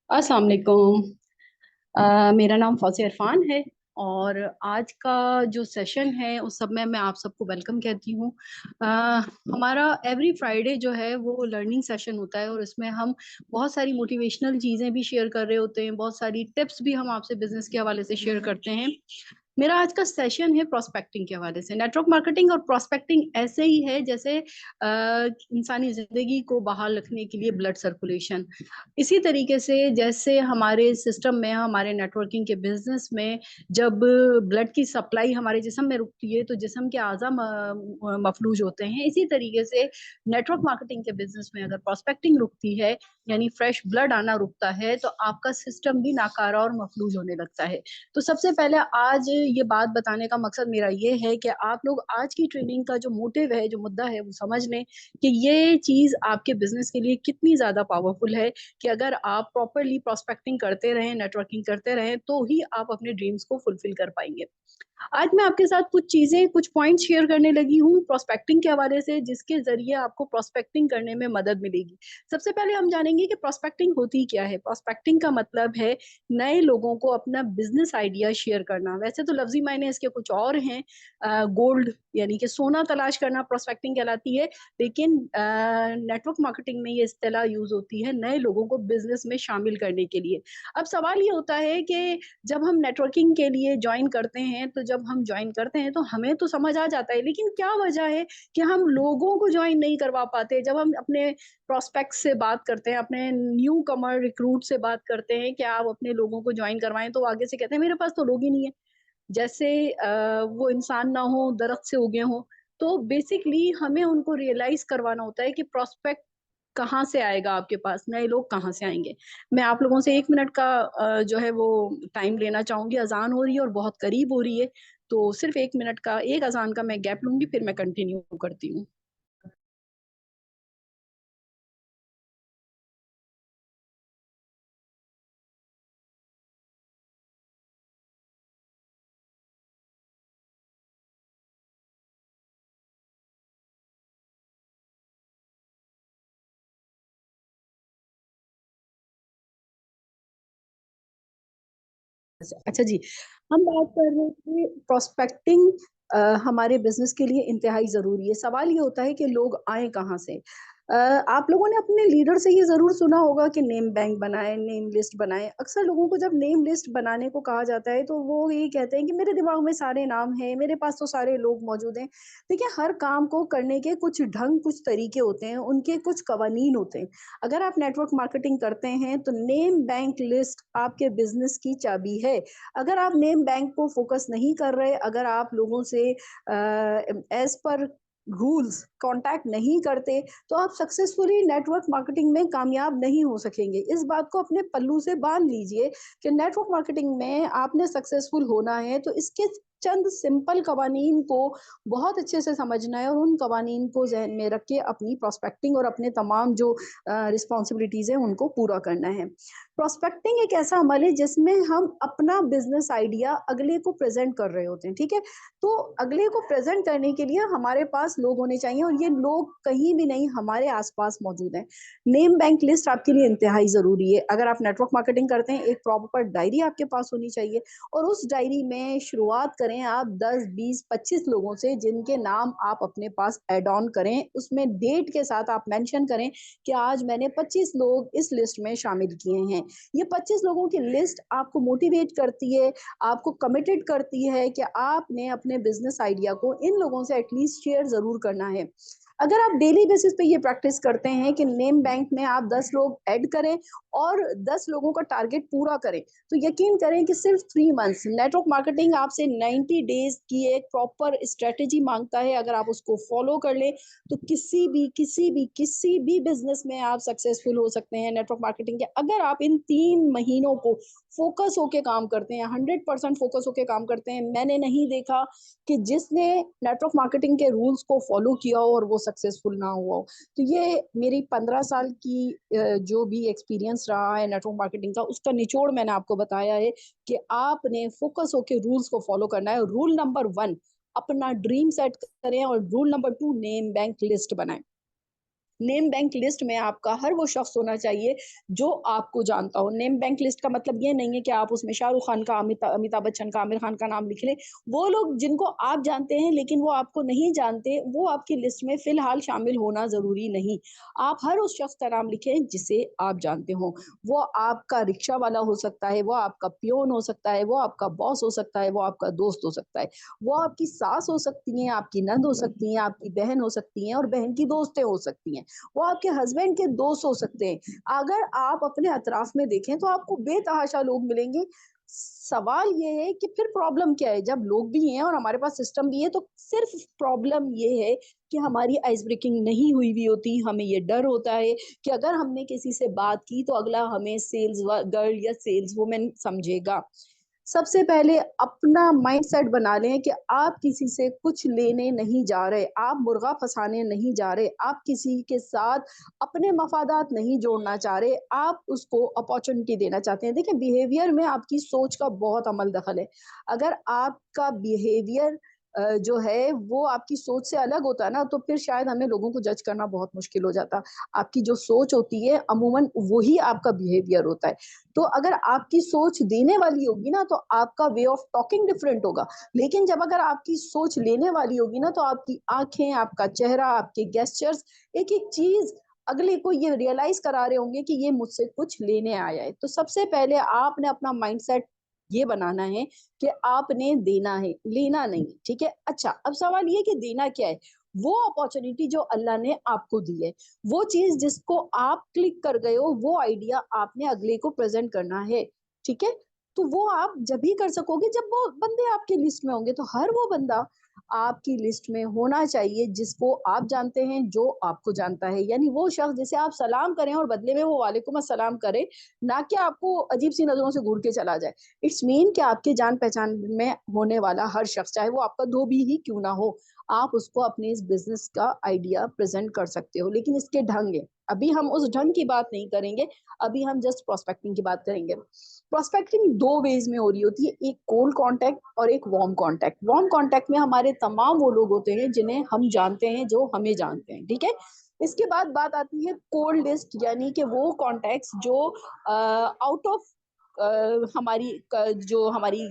अस्सलाम वालेकुम। मेरा नाम फौजिया इरफान है। और आज का जो सेशन है उस सब में मैं आप सबको वेलकम कहती हूँ। अ, हमारा एवरी फ्राइडे जो है वो लर्निंग सेशन होता है और इसमें हम बहुत सारी मोटिवेशनल चीज़ें भी शेयर कर रहे होते हैं, बहुत सारी टिप्स भी हम आपसे बिजनेस के हवाले से शेयर करते हैं। मेरा आज का सेशन है प्रोस्पेक्टिंग के हवाले से। नेटवर्क मार्केटिंग और प्रोस्पेक्टिंग ऐसे ही है जैसे इंसानी जिंदगी को बहाल रखने के लिए ब्लड सर्कुलेशन। इसी तरीके से जैसे हमारे सिस्टम में, हमारे नेटवर्किंग के बिजनेस में जब ब्लड की सप्लाई हमारे जिस्म में रुकती है तो जिस्म के आज़ा मफलूज होते हैं। इसी तरीके से नेटवर्क मार्केटिंग के बिजनेस में अगर प्रोस्पेक्टिंग रुकती है, यानी फ्रेश ब्लड आना रुकता है, तो आपका सिस्टम भी नाकारा और मफलूज होने लगता है। तो सबसे पहले आज ये बात बताने का मकसद मेरा ये है कि आप लोग आज की ट्रेनिंग का जो मोटिव है, जो मुद्दा है, वो समझ लें कि ये चीज़ आपके बिजनेस के लिए कितनी ज़्यादा पावरफुल है कि अगर आप प्रॉपरली प्रोस्पेक्टिंग करते रहें, नेटवर्किंग करते रहें, तो ही आप अपने ड्रीम्स को फुलफिल कर पाएँगे। आज मैं आपके साथ कुछ चीज़ें, कुछ पॉइंट्स शेयर करने लगी हूँ प्रोस्पेक्टिंग के हवाले से, जिसके ज़रिए आपको प्रोस्पेक्टिंग करने में मदद मिलेगी। सबसे पहले हम जानेंगे कि प्रोस्पेक्टिंग होती क्या है? प्रोस्पेक्टिंग का मतलब है नए लोगों को अपना बिज़नेस आइडिया शेयर करना। वैसे तो लफ़्ज़ी मायने इसके कुछ और हैं। गोल्ड यानी कि सोना तलाश करना प्रोस्पेक्टिंग कहलाती है, लेकिन नेटवर्क मार्केटिंग में ये इस्तिलाह यूज़ होती है नए लोगों को बिज़नेस में शामिल करने के लिए। अब सवाल ये होता है कि जब हम नेटवर्किंग के लिए जॉइन करते हैं, तो जब हम जॉइन करते हैं तो हमें तो समझ आ जाता है, लेकिन क्या वजह है कि हम लोगों को जॉइन नहीं करवा पाते? जब हम अपने प्रोस्पेक्ट से बात करते हैं, अपने न्यू कमर रिक्रूट से बात करते हैं कि आप अपने लोगों को जॉइन करवाएँ, तो वो आगे से कहते हैं मेरे पास तो लोग ही नहीं है। जैसे वो इंसान ना हो, दरख्त से उगे हों। तो बेसिकली हमें उनको रियलाइज़ करवाना होता है कि प्रोस्पेक्ट कहाँ से आएगा आपके पास, नए लोग कहाँ से आएँगे। मैं आप लोगों से 1 मिनट का जो है वो टाइम लेना चाहूँगी। अज़ान हो रही है और बहुत करीब हो रही है, तो सिर्फ़ 1 मिनट का, 1 अज़ान का मैं गैप लूँगी, फिर मैं कंटिन्यू करती हूँ। अच्छा जी, हम बात कर रहे थे प्रोस्पेक्टिंग हमारे बिज़नेस के लिए इंतहाई ज़रूरी है। सवाल ये होता है कि लोग आएँ कहाँ से? आप लोगों ने अपने लीडर से ये ज़रूर सुना होगा कि नेम बैंक बनाएँ, नेम लिस्ट बनाएँ। अक्सर लोगों को जब नेम लिस्ट बनाने को कहा जाता है, तो वो ये कहते हैं कि मेरे दिमाग में सारे नाम हैं, मेरे पास तो सारे लोग मौजूद हैं। देखिए, हर काम को करने के कुछ ढंग, कुछ तरीके होते हैं, उनके कुछ कवानीन होते हैं। अगर आप नेटवर्क मार्केटिंग करते हैं, तो नेम बैंक लिस्ट आपके बिज़नेस की चाबी है। अगर आप नेम बैंक को फ़ोकस नहीं कर रहे, अगर आप लोगों से एज़ पर रूल्स कॉन्टैक्ट नहीं करते, तो आप सक्सेसफुली नेटवर्क मार्केटिंग में कामयाब नहीं हो सकेंगे। इस बात को अपने पल्लू से बाँध लीजिए कि नेटवर्क मार्केटिंग में आपने सक्सेसफुल होना है, तो इसके चंद सिंपल कवानीन को बहुत अच्छे से समझना है और उन कवानीन को ज़हन में रख के अपनी प्रोस्पेक्टिंग और अपने तमाम जो रिस्पॉन्सिबिलिटीज़ हैं, उनको पूरा करना है। प्रोस्पेक्टिंग एक ऐसा अमल है जिसमें हम अपना बिज़नेस आइडिया अगले को प्रेज़ेंट कर रहे होते हैं, ठीक है? तो अगले को प्रेज़ेंट करने के लिए हमारे पास लोग होने चाहिए और ये लोग कहीं भी नहीं, हमारे आस-पास मौजूद हैं। नेम बैंक लिस्ट आपके लिए इंतहाई ज़रूरी है। अगर आप नेटवर्क मार्केटिंग करते हैं, एक प्रॉपर डायरी आपके पास होनी चाहिए और उस डायरी में शुरुआत करें आप 10, 20, 25 लोगों से जिनके नाम आप अपने पास ऐड ऑन करें। उसमें डेट के साथ आप मेंशन करें कि आज मैंने 25 लोग इस लिस्ट में शामिल किए हैं। ये 25 लोगों की लिस्ट आपको मोटिवेट करती है, आपको कमिटेड करती है कि आपने अपने बिज़नेस आइडिया को इन लोगों से एटलीस्ट शेयर ज़रूर करना है। अगर आप डेली बेसिस पे ये प्रैक्टिस करते हैं कि नेम बैंक में आप 10 लोग ऐड करें और 10 लोगों का टारगेट पूरा करें, तो यकीन करें कि सिर्फ 3 मंथ्स नेटवर्क मार्केटिंग आपसे 90 डेज़ की एक प्रॉपर स्ट्रैटेजी माँगता है। अगर आप उसको फ़ॉलो कर लें, तो किसी भी बिज़नेस में आप सक्सेसफुल हो सकते हैं नेटवर्क मार्केटिंग के। अगर आप इन 3 महीनों को फ़ोकस होके काम करते हैं, 100% फ़ोकस होके काम करते हैं, मैंने नहीं देखा कि जिसने नेटवर्क मार्केटिंग के रूल्स को फ़ॉलो किया हो और वो सक्सेसफुल ना हुआ हो। तो ये मेरी 15 साल की जो भी एक्सपीरियंस रहा है नेटवर्क मार्केटिंग का, उसका निचोड़ मैंने आपको बताया है कि आपने फ़ोकस होके रूल्स को फ़ॉलो करना है। रूल नंबर 1 अपना ड्रीम सेट करें और rule number 2 name bank list बनाएँ। नेम बैंक लिस्ट में आपका हर वो शख्स होना चाहिए जो आपको जानता हो। नेम बैंक लिस्ट का मतलब ये नहीं है कि आप उसमें शाहरुख खान का, अमिताभ बच्चन का, आमिर खान का नाम लिख लें। वो लोग जिनको आप जानते हैं लेकिन वो आपको नहीं जानते, वो आपकी लिस्ट में फिलहाल शामिल होना ज़रूरी नहीं। आप हर उस शख्स का नाम लिखें जिसे आप जानते हो। वो आपका रिक्शा वाला हो सकता है, वो आपका पियोन हो सकता है, वो आपका बॉस हो सकता है, वो आपका दोस्त हो सकता है। वो आपकी सास हो सकती हैं, आपकी नंद हो सकती हैं, आपकी बहन हो सकती हैं और बहन की दोस्तें हो सकती हैं। वो आपके हस्बैंड के दोस्त हो सकते हैं। अगर आप अपने अतराफ में देखें तो आपको बेतहाशा लोग मिलेंगे। सवाल ये है कि फिर प्रॉब्लम क्या है? जब लोग भी हैं और हमारे पास सिस्टम भी है, तो सिर्फ प्रॉब्लम ये है कि हमारी आइस ब्रेकिंग नहीं हुई हुई होती। हमें ये डर होता है कि अगर हमने किसी से बात की तो अगला हमें सेल्स गर्ल या सेल्स वुमेन समझेगा। सबसे पहले अपना माइंडसेट बना लें कि आप किसी से कुछ लेने नहीं जा रहे, आप मुर्गा फंसाने नहीं जा रहे, आप किसी के साथ अपने मफादात नहीं जोड़ना चाह रहे, आप उसको अपॉर्चुनिटी देना चाहते हैं। देखिए, बिहेवियर में आपकी सोच का बहुत अमल दखल है। अगर आपका बिहेवियर जो है वो आपकी सोच से अलग होता है ना, तो फिर शायद हमें लोगों को जज करना बहुत मुश्किल हो जाता। आपकी जो सोच होती है अमूमन वही आपका बिहेवियर होता है। तो अगर आपकी सोच देने वाली होगी ना, तो आपका वे ऑफ टॉकिंग डिफरेंट होगा। लेकिन जब अगर आपकी सोच लेने वाली होगी ना, तो आपकी आंखें, आपका चेहरा, आपके गेस्चर्स एक एक चीज अगले को ये रियलाइज करा रहे होंगे कि ये मुझसे कुछ लेने आया है। तो सबसे पहले आपने अपना माइंडसेट ये बनाना है कि आपने देना है, लेना नहीं। ठीक है? अच्छा, अब सवाल ये कि देना क्या है? वो अपॉर्चुनिटी जो अल्लाह ने आपको दी है, वो चीज जिसको आप क्लिक कर गए हो, वो आइडिया आपने अगले को प्रेजेंट करना है। ठीक है? तो वो आप जब ही कर सकोगे जब वो बंदे आपके लिस्ट में होंगे। तो हर वो बंदा आपकी लिस्ट में होना चाहिए जिसको आप जानते हैं, जो आपको जानता है। यानी वो शख्स जिसे आप सलाम करें और बदले में वो वालेकुम अस्सलाम करे, ना कि आपको अजीब सी नजरों से घूर के चला जाए। इट्स मीन कि आपके जान पहचान में होने वाला हर शख्स, चाहे वो आपका धोबी ही क्यों ना हो, आप उसको अपने इस बिजनेस का आइडिया प्रेजेंट कर सकते हो। लेकिन इसके ढंग है, अभी हम उस ढंग की बात नहीं करेंगे। अभी हम जस्ट प्रोस्पेक्टिंग की बात करेंगे। प्रोस्पेक्टिंग दो वेज में हो रही होती है, एक कोल्ड कांटेक्ट और एक वार्म कांटेक्ट। वार्म कांटेक्ट में हमारे तमाम वो लोग होते हैं जिन्हें हम जानते हैं, जो हमें जानते हैं। ठीक है? इसके बाद बात आती है कोल्ड लिस्ट, यानी कि वो कॉन्टेक्ट्स जो आउट ऑफ हमारी जो हमारी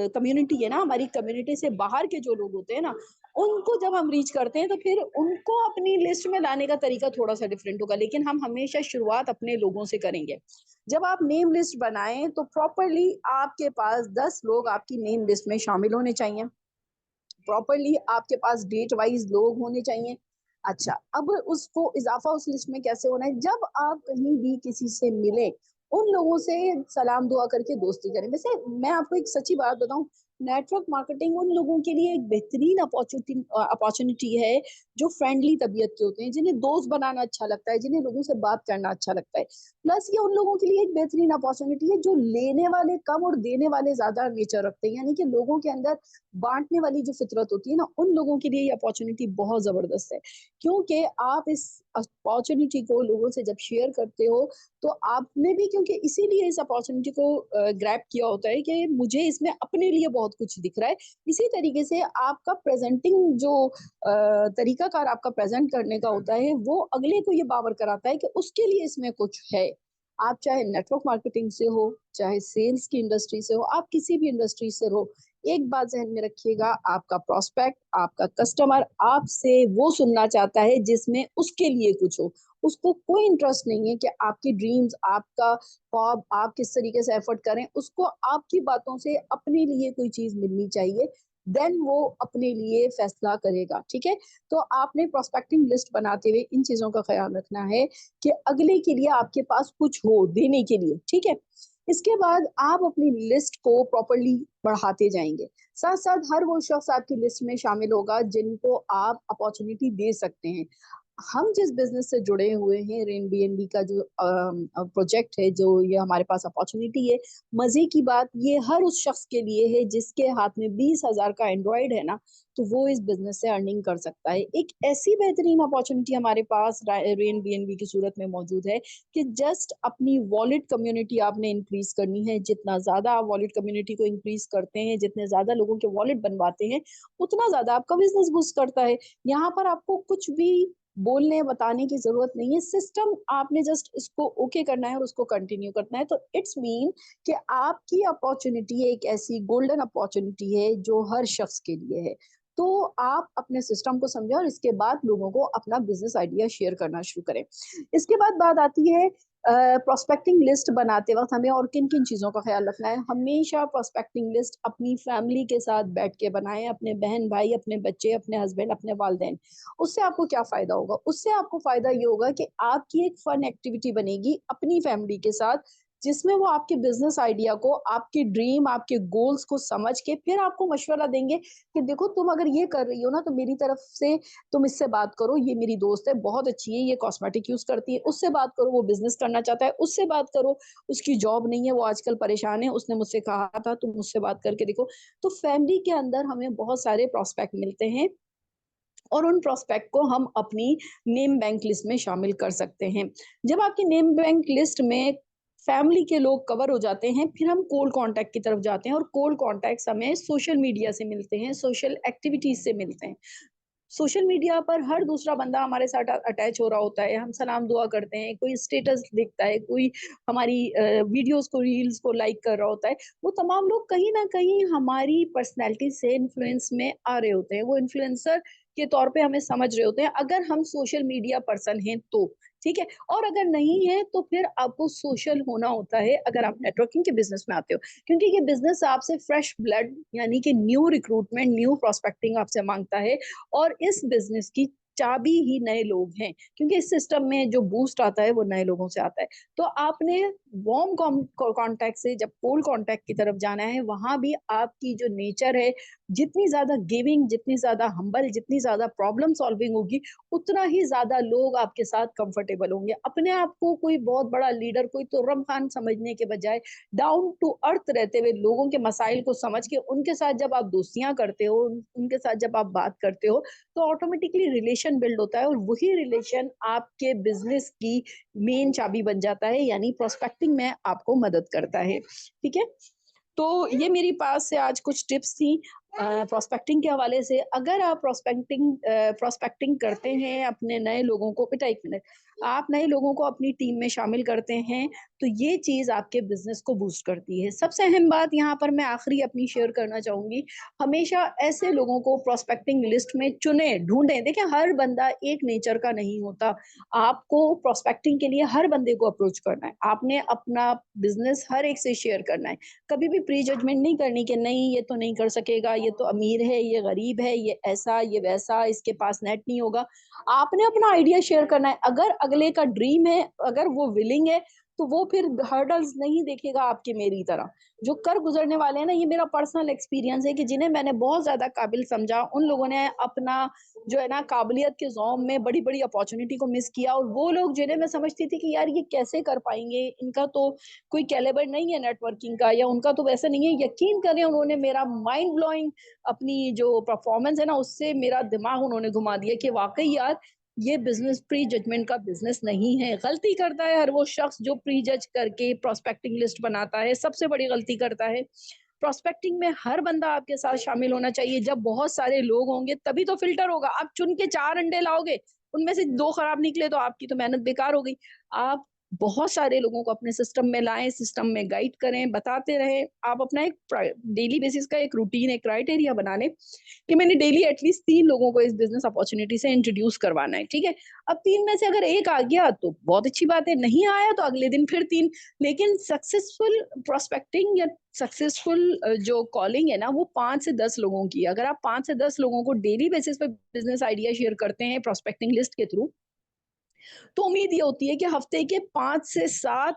कम्युनिटी है ना, हमारी कम्युनिटी से बाहर के जो लोग होते हैं ना, उनको जब हम रीच करते हैं तो फिर उनको अपनी लिस्ट में लाने का तरीका थोड़ा सा डिफरेंट होगा। लेकिन हम हमेशा शुरुआत अपने लोगों से करेंगे। जब आप नेम लिस्ट बनाएं तो प्रॉपरली आपके पास 10 लोग आपकी नेम लिस्ट में शामिल होने चाहिए। प्रॉपरली आपके पास डेट वाइज लोग होने चाहिए। अच्छा, अब उसको इजाफा उस लिस्ट में कैसे होना है? जब आप कहीं भी किसी से मिले, उन लोगों से सलाम दुआ करके दोस्ती करें। वैसे मैं आपको एक सच्ची बात बताऊं, नेटवर्क मार्केटिंग उन लोगों के लिए एक बेहतरीन अपॉर्चुनिटी है जो फ्रेंडली तबीयत के होते हैं, जिन्हें दोस्त बनाना अच्छा लगता है, जिन्हें लोगों से बात करना अच्छा लगता है। प्लस ये उन लोगों के लिए एक बेहतरीन अपॉर्चुनिटी है जो लेने वाले कम और देने वाले ज्यादा नेचर रखते हैं। यानी कि लोगों के अंदर बांटने वाली जो फितरत होती है ना, उन लोगों के लिए ये अपॉर्चुनिटी बहुत जबरदस्त है। क्योंकि आप इस अपॉर्चुनिटी को लोगों से जब शेयर करते हो, तो आपने भी क्योंकि इसीलिए इस अपॉर्चुनिटी को ग्रैब किया होता है कि मुझे इसमें अपने लिए बहुत कुछ दिख रहा है। इसी तरीके से आपका प्रेजेंटिंग जो तरीकाकार आपका प्रेजेंट करने का होता है, वो अगले को ये बावर कराता है कि उसके लिए इसमें कुछ है। आप चाहे नेटवर्क मार्केटिंग से हो, चाहे सेल्स की इंडस्ट्री से हो, आप किसी भी इंडस्ट्री से हो, एक बात जहन में रखिएगा, आपका प्रोस्पेक्ट, आपका कस्टमर आपसे वो सुनना चाहता है जिसमें उसके लिए कुछ हो। उसको कोई इंटरेस्ट नहीं है कि आपकी ड्रीम्स, आपका ख्वाब, आप किस तरीके से एफर्ट करें। उसको आपकी बातों से अपने लिए कोई चीज मिलनी चाहिए, देन वो अपने लिए फैसला करेगा। ठीक है? तो आपने प्रोस्पेक्टिंग लिस्ट बनाते हुए इन चीजों का ख्याल रखना है कि अगले के लिए आपके पास कुछ हो देने के लिए। ठीक है? इसके बाद आप अपनी लिस्ट को प्रॉपरली बढ़ाते जाएंगे। साथ साथ हर वो शख्स आपकी लिस्ट में शामिल होगा जिनको आप अपॉर्चुनिटी दे सकते हैं। हम जिस बिजनेस से जुड़े हुए हैं, रेन बीएनबी का जो प्रोजेक्ट है, जो ये हमारे पास अपॉर्चुनिटी है, मजे की बात ये हर उस शख्स के लिए है जिसके हाथ में 20,000 का एंड्रॉइड है ना, तो वो इस बिजनेस से अर्निंग कर सकता है। एक ऐसी बेहतरीन अपॉर्चुनिटी हमारे पास रेन बीएनबी की सूरत में मौजूद है कि जस्ट अपनी वॉलेट कम्युनिटी आपने इंक्रीज करनी है। जितना ज्यादा आप वॉलेट कम्युनिटी को इंक्रीज करते हैं, जितने ज्यादा लोगों के वॉलेट बनवाते हैं, उतना ज्यादा आपका बिजनेस बूस्ट करता है। यहाँ पर आपको कुछ भी बोलने बताने की जरूरत नहीं है, सिस्टम आपने जस्ट इसको ओके करना है और उसको कंटिन्यू करना है। तो इट्स मीन कि आपकी अपॉर्चुनिटी एक ऐसी गोल्डन अपॉर्चुनिटी है जो हर शख्स के लिए है। तो आप अपने सिस्टम को समझें और इसके बाद लोगों को अपना बिजनेस आइडिया शेयर करना शुरू करें। इसके बाद बात आती है प्रोस्पेक्टिंग लिस्ट बनाते वक्त हमें और किन किन चीज़ों का ख्याल रखना है। हमेशा प्रोस्पेक्टिंग लिस्ट अपनी फैमिली के साथ बैठ के बनाएं, अपने बहन भाई, अपने बच्चे, अपने हस्बैंड, अपने वालदेन। उससे आपको क्या फायदा होगा? उससे आपको फायदा ये होगा कि आपकी एक फन एक्टिविटी बनेगी अपनी फैमिली के साथ, जिसमें वो आपके बिजनेस आइडिया को, आपके ड्रीम, आपके गोल्स को समझ के फिर आपको मशवरा देंगे कि देखो तुम अगर ये कर रही हो ना, तो मेरी तरफ से तुम इससे बात करो, ये मेरी दोस्त है, बहुत अच्छी है, ये कॉस्मेटिक यूज करती है, उससे बात करो, वो बिजनेस करना चाहता है, उससे बात करो, उसकी जॉब नहीं है, वो आजकल परेशान है, उसने मुझसे कहा था तुम मुझसे बात करके देखो। तो फैमिली के अंदर हमें बहुत सारे प्रोस्पेक्ट मिलते हैं और उन प्रोस्पेक्ट को हम अपनी नेम बैंक लिस्ट में शामिल कर सकते हैं। जब आपकी नेम बैंक लिस्ट में फैमिली के लोग कवर हो जाते हैं, फिर हम कोल्ड कॉन्टैक्ट की तरफ जाते हैं और कोल्ड कॉन्टैक्ट्स हमें सोशल मीडिया से मिलते हैं, सोशल एक्टिविटीज से मिलते हैं। सोशल मीडिया पर हर दूसरा बंदा हमारे साथ अटैच हो रहा होता है, हम सलाम दुआ करते हैं, कोई स्टेटस देखता है, कोई हमारी वीडियोस को, रील्स को लाइक कर रहा होता है। वो तमाम लोग कहीं ना कहीं हमारी पर्सनैलिटी से इन्फ्लुएंस में आ रहे होते हैं, वो इन्फ्लुएंसर के तौर पे हमें समझ रहे होते हैं, अगर हम सोशल मीडिया पर्सन हैं तो। ठीक है। और अगर नहीं है तो फिर आपको सोशल होना होता है अगर आप नेटवर्किंग के बिजनेस में आते हो, क्योंकि ये बिजनेस आपसे फ्रेश ब्लड यानी कि न्यू रिक्रूटमेंट, न्यू प्रोस्पेक्टिंग आपसे मांगता है। और इस बिजनेस की चाबी ही नए लोग हैं, क्योंकि इस सिस्टम में जो बूस्ट आता है वो नए लोगों से आता है। तो आपने वार्म कांटेक्ट से जब कोल्ड कांटेक्ट की तरफ जाना है, वहां भी आपकी जो नेचर है, जितनी ज्यादा गिविंग, जितनी ज्यादा हम्बल, जितनी ज्यादा प्रॉब्लम सॉल्विंग होगी, उतना ही ज्यादा लोग आपके साथ कंफर्टेबल होंगे। अपने आप को कोई बहुत बड़ा लीडर, कोई तुर्रम खान समझने के बजाय डाउन टू अर्थ रहते हुए लोगों के मसाइल को समझ के उनके साथ जब आप दोस्तियां करते हो, उनके साथ जब आप बात करते हो, तो ऑटोमेटिकली रिलेशन बिल्ड होता है और वही रिलेशन आपके बिजनेस की मेन चाबी बन जाता है, यानी प्रोस्पेक्टिंग में आपको मदद करता है। ठीक है। तो ये मेरी पास से आज कुछ टिप्स थी प्रोस्पेक्टिंग के हवाले से। अगर आप प्रोस्पेक्टिंग करते हैं अपने नए लोगों को, बेटा एक मिनट, आप नए लोगों को अपनी टीम में शामिल करते हैं, तो ये चीज आपके बिजनेस को बूस्ट करती है। सबसे अहम बात यहाँ पर मैं आखिरी अपनी शेयर करना चाहूंगी, हमेशा ऐसे लोगों को प्रोस्पेक्टिंग लिस्ट में चुने, ढूंढें। देखिए हर बंदा एक नेचर का नहीं होता, आपको प्रोस्पेक्टिंग के लिए हर बंदे को अप्रोच करना है, आपने अपना बिजनेस हर एक से शेयर करना है। कभी भी प्री जजमेंट नहीं करनी कि नहीं ये तो नहीं कर सकेगा, ये तो अमीर है, ये गरीब है, ये ऐसा, ये वैसा, इसके पास नेट नहीं होगा। आपने अपना आइडिया शेयर करना है। अगर अगले का ड्रीम है, अगर वो विलिंग है, तो वो फिर हर्डल्स नहीं देखेगा आपकी मेरी तरह। जो कर गुजरने वाले हैं ना, ये मेरा पर्सनल एक्सपीरियंस है कि जिन्हें मैंने बहुत ज्यादा काबिल समझा, उन लोगों ने अपना जो है ना काबिलियत के जोम में बड़ी बड़ी अपॉर्चुनिटी को मिस किया। और वो लोग जिन्हें मैं समझती थी कि यार ये कैसे कर पाएंगे, इनका तो कोई कैलिबर नहीं है नेटवर्किंग का, या उनका तो वैसा नहीं है, यकीन करें उन्होंने मेरा माइंड ब्लोइंग अपनी जो परफॉर्मेंस है ना, उससे मेरा दिमाग उन्होंने घुमा दिया कि वाकई यार ये बिजनेस प्री जजमेंट का बिजनेस नहीं है। गलती करता है हर वो शख्स जो प्री जज करके प्रोस्पेक्टिंग लिस्ट बनाता है, सबसे बड़ी गलती करता है। प्रोस्पेक्टिंग में हर बंदा आपके साथ शामिल होना चाहिए। जब बहुत सारे लोग होंगे तभी तो फिल्टर होगा। आप चुन के 4 अंडे लाओगे, उनमें से 2 खराब निकले, तो आपकी तो मेहनत बेकार हो गई। आप बहुत सारे लोगों को अपने सिस्टम में लाएं, सिस्टम में गाइड करें, बताते रहें। आप अपना एक डेली बेसिस का एक रूटीन, एक क्राइटेरिया बना लें कि मैंने डेली एटलीस्ट 3 लोगों को इस बिजनेस अपॉर्चुनिटी से इंट्रोड्यूस करवाना है। ठीक है। अब 3 में से अगर एक आ गया तो बहुत अच्छी बात है, नहीं आया तो अगले दिन फिर 3। लेकिन सक्सेसफुल प्रोस्पेक्टिंग या सक्सेसफुल जो कॉलिंग है ना, वो 5 से 10 लोगों की है। अगर आप 5 से 10 लोगों को डेली बेसिस पे बिजनेस आइडिया शेयर करते हैं प्रोस्पेक्टिंग लिस्ट के थ्रू, तो उम्मीद ये होती है कि हफ्ते के 5 से 7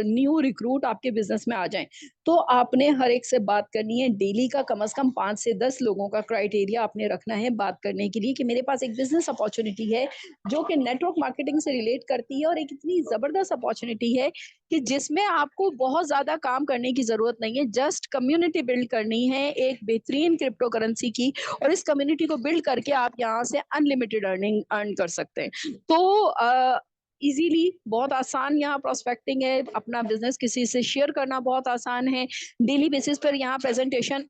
न्यू रिक्रूट आपके बिजनेस में आ जाएं। तो आपने हर एक से बात करनी है डेली का, कम से कम 5 से 10 लोगों का क्राइटेरिया आपने रखना है बात करने के लिए कि मेरे पास एक बिजनेस अपॉर्चुनिटी है जो कि नेटवर्क मार्केटिंग से रिलेट करती है, और एक इतनी जबरदस्त अपॉर्चुनिटी है कि जिसमें आपको बहुत ज्यादा काम करने की जरूरत नहीं है, जस्ट कम्युनिटी बिल्ड करनी है एक बेहतरीन क्रिप्टो करेंसी की, और इस कम्युनिटी को बिल्ड करके आप यहाँ से अनलिमिटेड अर्निंग अर्न कर सकते हैं। तो इजीली, बहुत आसान यहाँ प्रोस्पेक्टिंग है, अपना बिजनेस किसी से शेयर करना बहुत आसान है। डेली बेसिस पर यहाँ प्रेजेंटेशन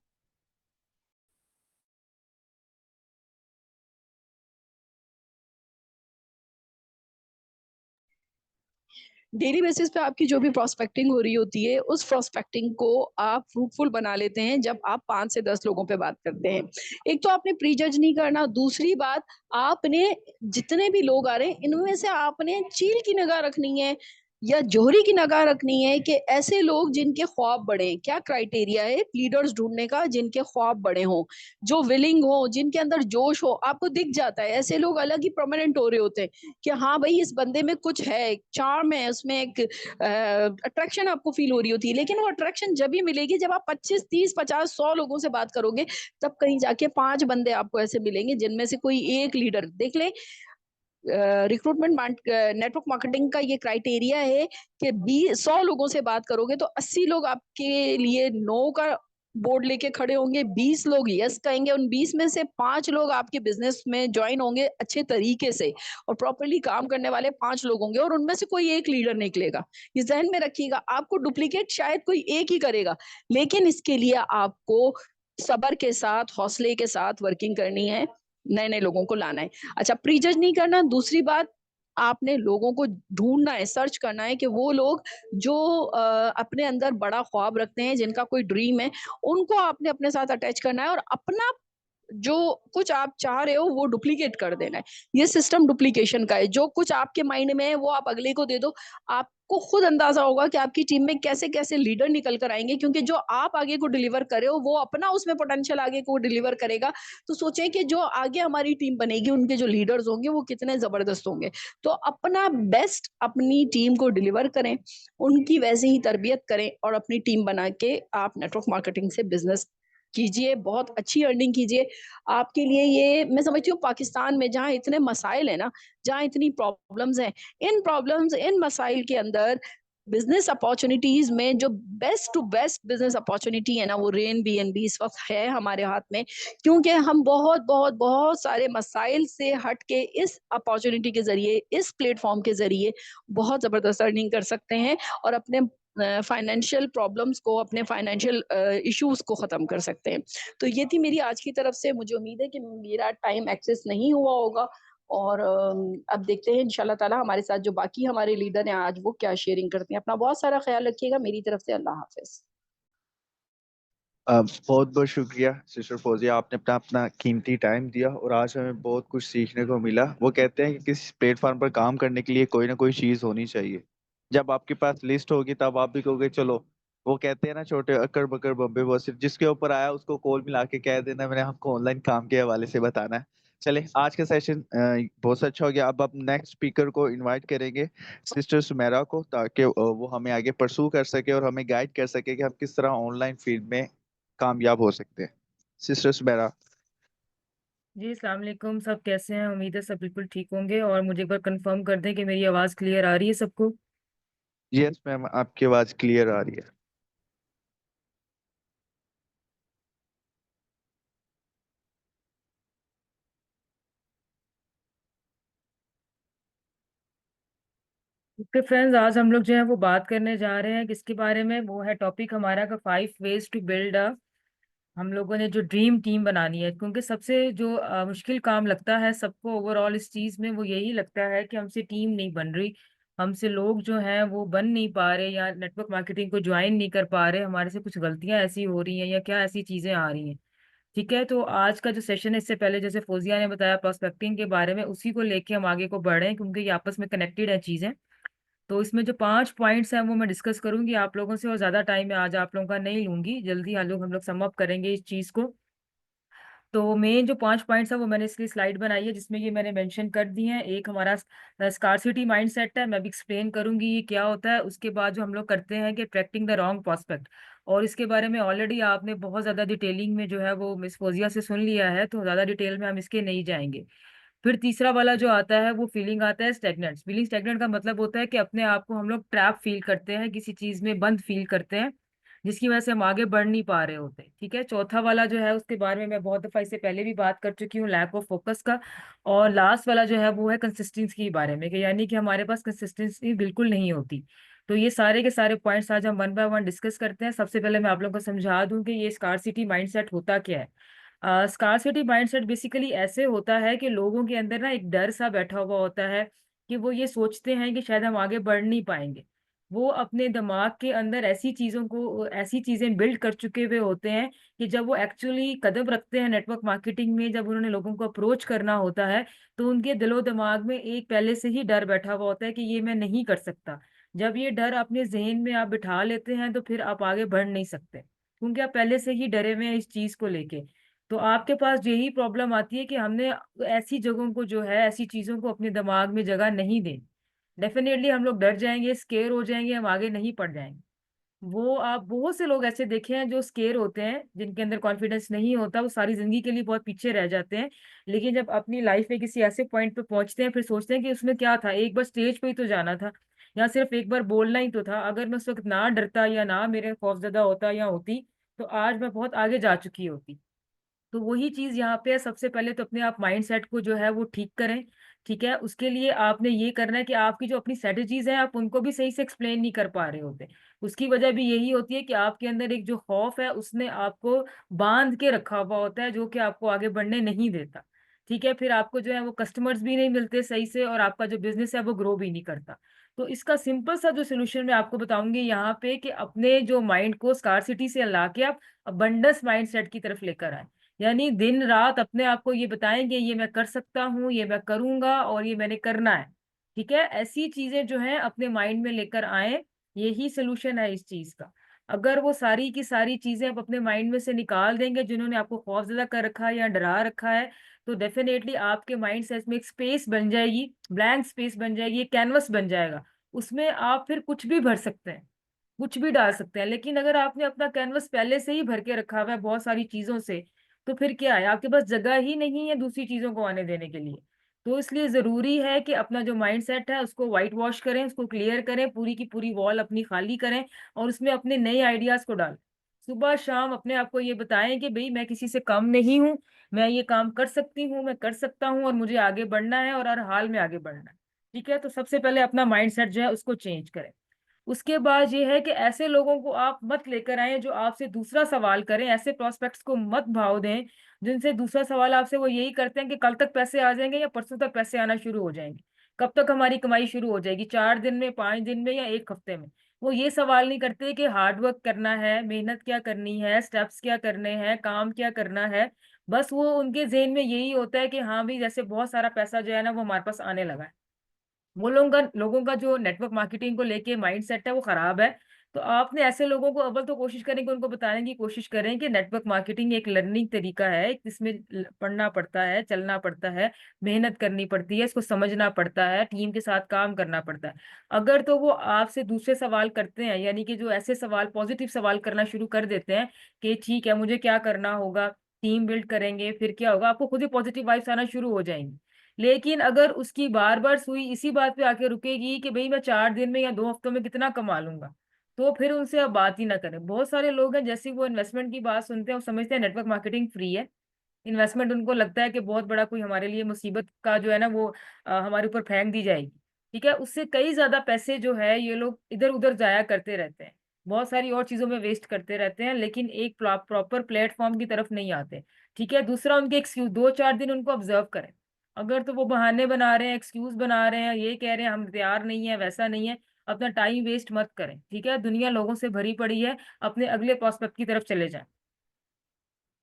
डेली बेसिस पे आपकी जो भी प्रोस्पेक्टिंग हो रही होती है, उस प्रोस्पेक्टिंग को आप फ्रूटफुल बना लेते हैं जब आप 5 से 10 लोगों पे बात करते हैं। एक तो आपने प्रीजज नहीं करना, दूसरी बात आपने जितने भी लोग आ रहे हैं, इनमें से आपने चील की निगाह रखनी है या जोहरी की निगाह रखनी है कि ऐसे लोग जिनके ख्वाब बड़े हैं। क्या क्राइटेरिया है लीडर्स ढूँढने का? जिनके ख्वाब बड़े हों, जो विलिंग हो, जिनके अंदर जोश हो, आपको दिख जाता है। ऐसे लोग अलग ही परमानेंट हो रहे होते हैं कि हाँ भाई, इस बंदे में कुछ है, एक चार्म है, उसमें एक अट्रैक्शन आपको फ़ील हो रही होती है। लेकिन वो अट्रैक्शन जब ही मिलेगी जब आप 25, 30, 50, 100 लोगों से बात करोगे, तब कहीं जाके 5 बंदे आपको ऐसे मिलेंगे जिनमें से कोई एक लीडर देख लें। रिक्रूटमेंट नेटवर्क मार्केटिंग का ये क्राइटेरिया है कि 100 लोगों से बात करोगे तो 80 लोग आपके लिए नो का बोर्ड लेके खड़े होंगे, 20 लोग यस कहेंगे, उन 20 में से 5 लोग आपके बिजनेस में ज्वाइन होंगे अच्छे तरीके से और प्रॉपरली काम करने वाले 5 लोग होंगे और उनमें से कोई एक लीडर निकलेगा। ये जहन में रखिएगा। आपको डुप्लीकेट शायद कोई एक ही करेगा, लेकिन इसके लिए आपको सब्र के साथ, हौसले के साथ वर्किंग करनी है, नए-नए लोगों को लाना है। अच्छा, प्रीजज नहीं करना। दूसरी बात, आपने लोगों को ढूँढना है, सर्च करना है कि वो लोग जो अपने अंदर बड़ा ख्वाब रखते हैं, जिनका कोई ड्रीम है, उनको आपने अपने साथ अटैच करना है और अपना जो कुछ आप चाह रहे हो वो डुप्लीकेट कर देना है। ये सिस्टम डुप्लीकेशन का है। जो कुछ आपके माइंड में है वो आप अगले को दे दो। आपको खुद अंदाज़ा होगा कि आपकी टीम में कैसे-कैसे लीडर निकल कर आएँगे, क्योंकि जो आप आगे को डिलीवर कर रहे हो वो अपना उसमें पोटेंशियल आगे को डिलीवर करेगा। तो सोचें कि जो आगे हमारी टीम बनेगी, उनके जो लीडर्स होंगे वो कितने ज़बरदस्त होंगे। तो अपना बेस्ट अपनी टीम को डिलीवर करें, उनकी वैसे ही तरबियत करें और अपनी टीम बना के आप नेटवर्क मार्केटिंग से बिज़नेस कीजिए, बहुत अच्छी अर्निंग कीजिए। आपके लिए ये मैं समझती हूँ, पाकिस्तान में जहाँ इतने मसाइल हैं ना, जहाँ इतनी प्रॉब्लम्स, इन मसाइल के अंदर बिज़नेस अपॉर्च्युनिटीज़ में जो best to best business opportunity है ना, वो रेन बीएनबी इस वक़्त है हमारे हाथ में। क्योंकि हम बहुत सारे मसाइल से हट के इस अपॉर्च्युनिटी के ज़रिए, इस प्लेटफ़ॉर्म के ज़रिए बहुत ज़बरदस्त अर्निंग कर सकते हैं और अपने फाइनेंशियल प्रॉब्लम्स को, अपने फाइनेंशियल इश्यूज़ को ख़त्म कर सकते हैं। तो ये थी मेरी आज की तरफ से। मुझे उम्मीद है कि मेरा टाइम एक्सेस नहीं हुआ होगा और अब देखते हैं इंशाल्लाह ताला हमारे साथ जो बाकी हमारे लीडर हैं आज वो क्या शेयरिंग करते हैं। अपना बहुत सारा ख़्याल रखिएगा। मेरी तरफ से अल्लाह हाफ़िज़। बहुत बहुत शुक्रिया सिस्टर फौजिया, आपने अपना अपना कीमती टाइम दिया और आज हमें बहुत कुछ सीखने को मिला। वो कहते हैं कि किसी प्लेटफॉर्म पर काम करने के लिए कोई ना कोई चीज़ होनी चाहिए। जब आपके पास लिस्ट होगी तब आप भी कहोगे चलो। वो कहते हैं ना, छोटे अक्कर बकर बम्बे, वो सिर्फ जिसके ऊपर आया उसको कॉल मिला के कह देना मैंने आपको ऑनलाइन काम के हवाले से बताना है। चले, आज का सेशन बहुत अच्छा हो गया। अब आप नेक्स्ट स्पीकर को इनवाइट करेंगे, सिस्टर सुमेरा को, ताकि वो हमें आगे परसू कर सके और हमें गाइड कर सके कि हम किस तरह ऑनलाइन फील्ड में कामयाब हो सकते हैं। सिस्टर सुमेरा। जी, अस्सलाम वालेकुम। सब कैसे हैं? उम्मीद है सब बिल्कुल ठीक होंगे और मुझे एक बार कंफर्म कर दें कि मेरी आवाज़ क्लियर आ रही है सबको? यस मैम, आपकी आवाज क्लियर आ रही है। ओके फ्रेंड्स, आज हम लोग जो है वो बात करने जा रहे हैं किसके बारे में? वो है टॉपिक हमारा का 5 वेज़ टू बिल्ड अ हम लोगों ने जो ड्रीम टीम बनानी है, क्योंकि सबसे जो मुश्किल काम लगता है सबको ओवरऑल इस चीज़ में, वो यही लगता है कि हमसे टीम नहीं बन रही, हमसे लोग जो हैं वो बन नहीं पा रहे या नेटवर्क मार्केटिंग को ज्वाइन नहीं कर पा रहे, हमारे से कुछ गलतियाँ ऐसी हो रही हैं या क्या ऐसी चीज़ें आ रही हैं। ठीक है, तो आज का जो सेशन है, इससे पहले जैसे फ़ौज़िया ने बताया प्रोस्पेक्टिंग के बारे में, उसी को लेके हम आगे को बढ़े हैं क्योंकि ये आपस में कनेक्टेड है चीज़ें। तो इसमें जो 5 पॉइंट्स हैं वो मैं डिस्कस करूँगी आप लोगों से और ज़्यादा टाइम मैं आज आप लोगों का नहीं लूँगी। जल्दी हम लोग सम अप करेंगे इस चीज़ को। तो मेन जो 5 पॉइंट्स हैं वो मैंने इसकी स्लाइड बनाई है जिसमें ये मैंने मेंशन कर दिए हैं। एक हमारा स्कार्सिटी माइंडसेट है, मैं भी एक्सप्लेन करूँगी ये क्या होता है। उसके बाद जो हम लोग करते हैं कि अट्रैक्टिंग द रॉन्ग प्रोस्पेक्ट, और इसके बारे में ऑलरेडी आपने बहुत ज़्यादा डिटेलिंग में जो है वो मिस फ़ौज़िया से सुन लिया है, तो ज़्यादा डिटेल में हम इसके नहीं जाएँगे। फिर तीसरा वाला जो आता है वो फीलिंग आता है स्टैग्नेंट। फीलिंग स्टैग्नेंट का मतलब होता है कि अपने आप को हम लोग ट्रैप फ़ील करते हैं, किसी चीज़ में बंद फ़ील करते हैं, जिसकी वजह से हम आगे बढ़ नहीं पा रहे होते, ठीक है? चौथा वाला जो है उसके बारे में मैं बहुत दफ़ा इससे पहले भी बात कर चुकी हूँ, लैक ऑफ फ़ोकस का। और लास्ट वाला जो है वो है कंसिस्टेंसी के बारे में, कि यानी कि हमारे पास कंसिस्टेंसी बिल्कुल नहीं होती। तो ये सारे के सारे पॉइंट्स आज हम वन बाय वन डिस्कस करते हैं। सबसे पहले मैं आप लोगों को समझा दूँ कि ये स्कार्सिटी माइंडसेट होता क्या है? स्कार्सिटी माइंडसेट बेसिकली ऐसे होता है कि लोगों के अंदर ना एक डर सा बैठा हुआ होता है कि वो ये सोचते हैं कि शायद हम आगे बढ़ नहीं पाएंगे। वो अपने दिमाग के अंदर ऐसी चीजें बिल्ड कर चुके हुए होते हैं कि जब वो एक्चुअली कदम रखते हैं नेटवर्क मार्केटिंग में, जब उन्होंने लोगों को अप्रोच करना होता है, तो उनके दिलो दिमाग में एक पहले से ही डर बैठा हुआ होता है कि ये मैं नहीं कर सकता। जब ये डर अपने जहन में आप बिठा लेते हैं तो फिर आप आगे बढ़ नहीं सकते, क्योंकि आप पहले से ही डरे हुए हैं इस चीज को लेके। तो आपके पास यही प्रॉब्लम आती है कि हमने ऐसी जगहों को जो है, ऐसी चीजों को अपने दिमाग में जगह नहीं दे। डेफिनेटली हम लोग डर जाएंगे, स्केयर हो जाएंगे, हम आगे नहीं बढ़ जाएंगे। वो आप बहुत से लोग ऐसे देखे हैं जो स्केर होते हैं, जिनके अंदर कॉन्फिडेंस नहीं होता, वो सारी जिंदगी के लिए बहुत पीछे रह जाते हैं। लेकिन जब अपनी लाइफ में किसी ऐसे पॉइंट पे पहुंचते हैं, फिर सोचते हैं कि उसमें क्या था, एक बार स्टेज पे ही तो जाना था, या सिर्फ एक बार बोलना ही तो था। अगर मैं उस वक्त ना डरता या ना मेरे खौफजदा होता या होती, तो आज मैं बहुत आगे जा चुकी होती। तो वही चीज यहाँ पे है, सबसे पहले तो अपने आप माइंड सेट को जो है वो ठीक करें। ठीक है, उसके लिए आपने ये करना है कि आपकी जो अपनी स्ट्रेटेजीज हैं, आप उनको भी सही से एक्सप्लेन नहीं कर पा रहे होते। उसकी वजह भी यही होती है कि आपके अंदर एक जो खौफ है, उसने आपको बांध के रखा हुआ होता है, जो कि आपको आगे बढ़ने नहीं देता। ठीक है, फिर आपको जो है वो कस्टमर्स भी नहीं मिलते सही से, और आपका जो बिजनेस है वो ग्रो भी नहीं करता। तो इसका सिंपल सा जो सोल्यूशन मैं आपको बताऊंगी यहाँ पे, कि अपने जो माइंड को स्कार्सिटी से ला के आप अबंडस माइंड सेट की तरफ लेकर आए। यानी दिन रात अपने आप को ये बताएंगे, ये मैं कर सकता हूँ, ये मैं करूंगा, और ये मैंने करना है। ठीक है, ऐसी चीजें जो है अपने माइंड में लेकर आए। यही सोल्यूशन है इस चीज का। अगर वो सारी की सारी चीजें आप अपने माइंड में से निकाल देंगे, जिन्होंने आपको खौफजदा कर रखा है या डरा रखा है, तो डेफिनेटली आपके माइंड सेट में एक स्पेस बन जाएगी, ब्लैंक स्पेस बन जाएगी, एक कैनवस बन जाएगा। उसमें आप फिर कुछ भी भर सकते हैं, कुछ भी डाल सकते हैं। लेकिन अगर आपने अपना कैनवस पहले से ही भर के रखा हुआ है बहुत सारी चीजों से, तो फिर क्या है, आपके पास जगह ही नहीं है दूसरी चीजों को आने देने के लिए। तो इसलिए जरूरी है कि अपना जो माइंड सेट है उसको व्हाइट वॉश करें, उसको क्लियर करें, पूरी की पूरी वॉल अपनी खाली करें, और उसमें अपने नए आइडियाज को डालें। सुबह शाम अपने आप को ये बताएं कि भाई मैं किसी से कम नहीं हूँ, मैं ये काम कर सकती हूँ, मैं कर सकता हूँ, और मुझे आगे बढ़ना है, और हर हाल में आगे बढ़ना है। ठीक है, तो सबसे पहले अपना माइंड सेट जो है उसको चेंज करें। उसके बाद ये है कि ऐसे लोगों को आप मत लेकर आए जो आपसे दूसरा सवाल करें, ऐसे प्रोस्पेक्ट्स को मत भाव दें जिनसे दूसरा सवाल आपसे वो यही करते हैं कि कल तक पैसे आ जाएंगे या परसों तक पैसे आना शुरू हो जाएंगे, कब तक हमारी कमाई शुरू हो जाएगी, 4 दिन में, 5 दिन में, या एक हफ्ते में। वो ये सवाल नहीं करते कि हार्ड वर्क करना है, मेहनत क्या करनी है, स्टेप्स क्या करने हैं, काम क्या करना है। बस वो उनके जेहन में यही होता है कि हाँ भी, जैसे बहुत सारा पैसा जो है ना वो हमारे पास आने लगा है। वो लोगों का जो नेटवर्क मार्केटिंग को लेके माइंड सेट है वो खराब है। तो आपने ऐसे लोगों को अव्वल तो कोशिश करें कि उनको बताने की कोशिश करें कि नेटवर्क मार्केटिंग एक लर्निंग तरीका है, इसमें पढ़ना पड़ता है, चलना पड़ता है, मेहनत करनी पड़ती है, इसको समझना पड़ता है, टीम के साथ काम करना पड़ता है। अगर तो वो आपसे दूसरे सवाल करते हैं, यानी कि जो ऐसे सवाल, पॉजिटिव सवाल करना शुरू कर देते हैं कि ठीक है मुझे क्या करना होगा, टीम बिल्ड करेंगे, फिर क्या होगा, आपको खुद ही पॉजिटिव वाइब्स आना शुरू हो जाएंगी। लेकिन अगर उसकी बार बार सुई इसी बात पे आके रुकेगी कि भाई मैं 4 दिन में या 2 हफ्तों में कितना कमा लूंगा, तो फिर उनसे अब बात ही ना करें। बहुत सारे लोग हैं, जैसे वो इन्वेस्टमेंट की बात सुनते हैं, वो समझते हैं नेटवर्क मार्केटिंग फ्री है। इन्वेस्टमेंट उनको लगता है कि बहुत बड़ा कोई हमारे लिए मुसीबत का जो है ना वो हमारे ऊपर फेंक दी जाएगी। ठीक है, उससे कई ज्यादा पैसे जो है ये लोग इधर उधर जाया करते रहते हैं, बहुत सारी और चीजों में वेस्ट करते रहते हैं, लेकिन एक प्रॉपर प्लेटफॉर्म की तरफ नहीं आते। ठीक है, दूसरा उनके एक्सक्यूज, 2-4 दिन उनको ऑब्जर्व करें। अगर तो वो बहाने बना रहे हैं, एक्सक्यूज बना रहे हैं, ये कह रहे हैं हम तैयार नहीं है, वैसा नहीं है, अपना टाइम वेस्ट मत करें। ठीक है, दुनिया लोगों से भरी पड़ी है, अपने अगले प्रोस्पेक्ट की तरफ चले जाएं।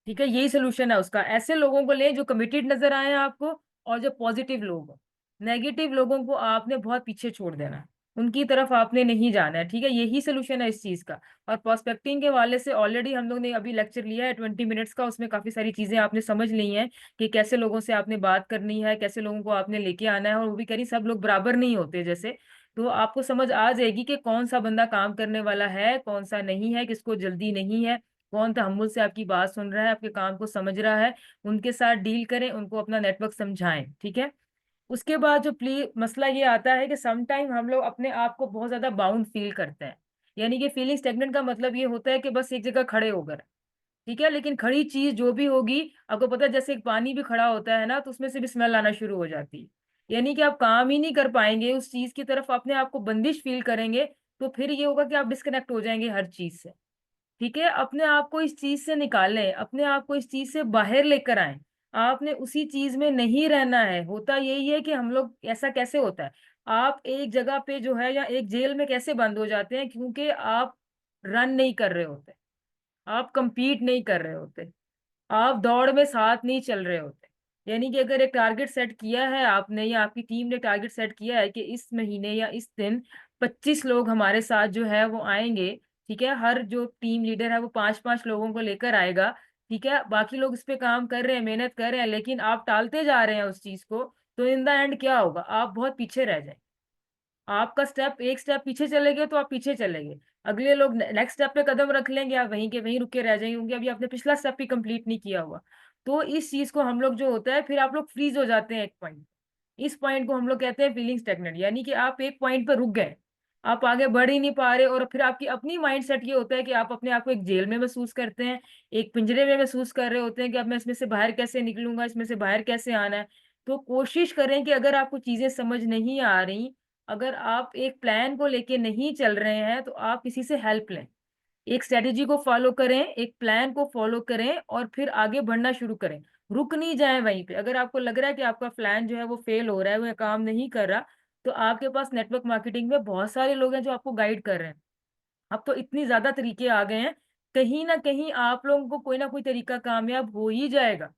ठीक है, यही सोल्यूशन है उसका। ऐसे लोगों को लें जो कमिटेड नजर आए आपको, और जो पॉजिटिव लोग हो। नेगेटिव लोगों को आपने बहुत पीछे छोड़ देना है, उनकी तरफ आपने नहीं जाना है। ठीक है, यही सोल्यूशन है इस चीज का। और प्रोस्पेक्टिंग के वाले से ऑलरेडी हम लोग ने अभी लेक्चर लिया है 20 मिनट्स का, उसमें काफी सारी चीजें आपने समझ ली हैं कि कैसे लोगों से आपने बात करनी है, कैसे लोगों को आपने लेके आना है। और वो भी कह रही सब लोग बराबर नहीं होते जैसे, तो आपको समझ आ जाएगी कि कौन सा बंदा काम करने वाला है, कौन सा नहीं है, किसको जल्दी नहीं है, कौन तहम्मुल से आपकी बात सुन रहा है, आपके काम को समझ रहा है। उनके साथ डील करें, उनको अपना नेटवर्क समझाएं। ठीक है, उसके बाद जो प्ली मसला ये आता है कि समटाइम हम लोग अपने आप को बहुत ज्यादा बाउंड फील करते हैं। यानी कि फीलिंग स्टेगनेंट का मतलब ये होता है कि बस एक जगह खड़े हो गए। ठीक है, लेकिन खड़ी चीज जो भी होगी, आपको पता है जैसे एक पानी भी खड़ा होता है ना, तो उसमें से भी स्मेल आना शुरू हो जाती है। यानी कि आप काम ही नहीं कर पाएंगे, उस चीज की तरफ अपने आप को बंदिश फील करेंगे, तो फिर ये होगा कि आप डिस्कनेक्ट हो जाएंगे हर चीज से। ठीक है, अपने आप को इस चीज से निकालें, अपने आप को इस चीज से बाहर लेकर आए। आपने उसी चीज में नहीं रहना है। होता यही है कि हम लोग, ऐसा कैसे होता है, आप एक जगह पे जो है या एक जेल में कैसे बंद हो जाते हैं, क्योंकि आप रन नहीं कर रहे होते, आप compete नहीं कर रहे होते, आप दौड़ में साथ नहीं चल रहे होते। यानी कि अगर एक टारगेट सेट किया है आपने या आपकी टीम ने टारगेट सेट किया है कि इस महीने या इस दिन 25 लोग हमारे साथ जो है वो आएंगे, ठीक है, हर जो टीम लीडर है वो 5-5 लोगों को लेकर आएगा, ठीक है, बाकी लोग इस पे काम कर रहे हैं, मेहनत कर रहे हैं, लेकिन आप टालते जा रहे हैं उस चीज को, तो इन द एंड क्या होगा, आप बहुत पीछे रह जाएंगे। आपका स्टेप एक स्टेप पीछे चले गए तो आप पीछे चले गए, अगले लोग नेक्स्ट स्टेप पे कदम रख लेंगे, आप वहीं के वहीं रुक के रह जाएंगे, क्योंकि अभी आपने पिछला स्टेप भी कंप्लीट नहीं किया हुआ। तो इस चीज को हम लोग जो होता है, फिर आप लोग फ्रीज हो जाते हैं एक पॉइंट। इस पॉइंट को हम लोग कहते हैं फीलिंग स्टेगनेंट, यानी कि आप एक पॉइंट पर रुक गए, आप आगे बढ़ ही नहीं पा रहे, और फिर आपकी अपनी माइंड सेट ये होता है कि आप अपने आप को एक जेल में महसूस करते हैं, एक पिंजरे में महसूस कर रहे होते हैं कि अब मैं इसमें से बाहर कैसे निकलूंगा, इसमें से बाहर कैसे आना है। तो कोशिश करें कि अगर आपको चीजें समझ नहीं आ रही, अगर आप एक प्लान को लेके नहीं चल रहे हैं, तो आप किसी से हेल्प लें, एक स्ट्रेटेजी को फॉलो करें, एक प्लान को फॉलो करें और फिर आगे बढ़ना शुरू करें। रुक नहीं जाएं वहीं पे। अगर आपको लग रहा है कि आपका प्लान जो है वो फेल हो रहा है, वो काम नहीं कर रहा, तो आपके पास नेटवर्क मार्केटिंग में बहुत सारे लोग हैं जो आपको गाइड कर रहे हैं। अब तो इतनी ज्यादा तरीके आ गए हैं, कहीं ना कहीं आप लोगों को कोई ना कोई तरीका कामयाब हो ही जाएगा।